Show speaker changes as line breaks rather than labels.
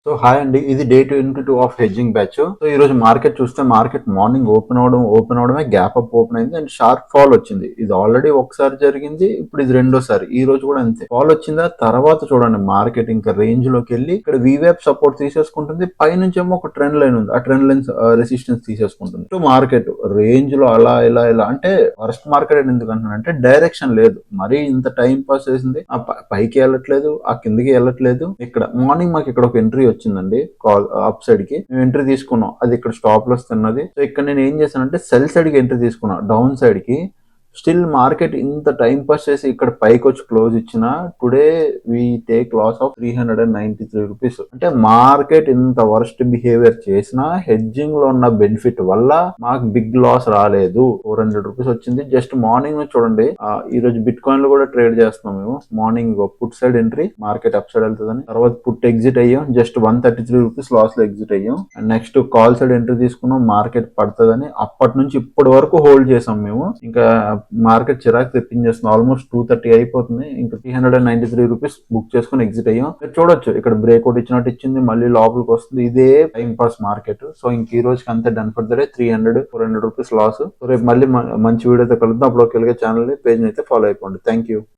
So hi అండి, ఇది day 22 of hedging batch. So ఈ రోజు మార్కెట్ చూస్తే మార్కెట్ మార్నింగ్ ఓపెన్ అవడమే గ్యాప్ అప్ ఓపెన్ అయింది అండ్ షార్ప్ ఫాల్ వచ్చింది. ఇది ఆల్రెడీ ఒకసారి జరిగింది, ఇప్పుడు ఇది రెండోసారి. ఈ రోజు కూడా అంతే ఫాల్ వచ్చిందా తర్వాత చూడండి మార్కెట్ ఇంకా రేంజ్ లోకి వెళ్ళి ఇక్కడ వీవేప్ సపోర్ట్ తీసేసుకుంటుంది. పైనుంచి ఏమో ఒక ట్రెండ్ లైన్ ఉంది, ఆ ట్రెండ్ లైన్ రెసిస్టెన్స్ తీసేసుకుంటుంది. సో మార్కెట్ రేంజ్ లో అలా ఇలా అంటే వర్స్ట్ మార్కెట్ ఎందుకు అంటున్నానంటే డైరెక్షన్ లేదు. మరీ ఇంత టైం పాస్ చేసింది, ఆ పైకి వెళ్ళట్లేదు, ఆ కిందకి వెళ్ళట్లేదు. ఇక్కడ మార్నింగ్ మాకు ఇక్కడ ఒక ఎంట్రీ వచ్చిందండి, కాల్ అప్ సైడ్ కి మేము ఎంట్రీ తీసుకున్నాం. అది ఇక్కడ స్టాప్ లాస్ తిన్నది. సో ఇక్కడ నేను ఏం చేశానంటే సెల్ సైడ్ కి ఎంట్రీ తీసుకున్నా, డౌన్ సైడ్ కి. స్టిల్ మార్కెట్ ఇంత టైం పాస్ చేసి ఇక్కడ పైకి వచ్చి క్లోజ్ ఇచ్చిన today we take loss of 393 rupees. అంటే మార్కెట్ ఇంత వర్స్ట్ బిహేవియర్ చేసినా హెడ్జింగ్ లో ఉన్న బెనిఫిట్ వల్ల మాకు బిగ్ లాస్ రాలేదు. 400 రూపీస్ వచ్చింది. జస్ట్ మార్నింగ్ చూడండి, ఈ రోజు బిట్ కాయిన్ లో కూడా ట్రేడ్ చేస్తున్నాం మేము. Morning put side entry, market up side వెళ్తుందని, తర్వాత పుట్ ఎగ్జిట్ అయ్యాం, జస్ట్ 133 రూపీస్ లాస్ లో ఎగ్జిట్ అయ్యాం. And next call side entry తీసుకున్నాం, మార్కెట్ పడుతుందని అప్పటి నుంచి ఇప్పటి వరకు హోల్డ్ చేసాం మేము. ఇంకా మార్కెట్ చిరాకు తెప్పించేస్తుంది. ఆల్మోస్ట్ 230 అయిపోతుంది, ఇంకా 393 రూపీస్ బుక్ చేసుకుని ఎగ్జిట్ అయ్యాం. మీరు చూడొచ్చు ఇక్కడ బ్రేక్అవుట్ ఇచ్చినట్టు ఇచ్చింది, మళ్ళీ లోపలికి వస్తుంది. ఇదే టైం పాస్ మార్కెట్. సో ఇంక ఈ రోజుకి అంతే done for the day. 400 rupees loss. So రేపు మళ్ళీ మంచి వీడియోతో కలుద్దాం. అప్పుడు ఒక ఛానల్ పేజ్ అయితే ఫాలో అయిపోండి. Thank you.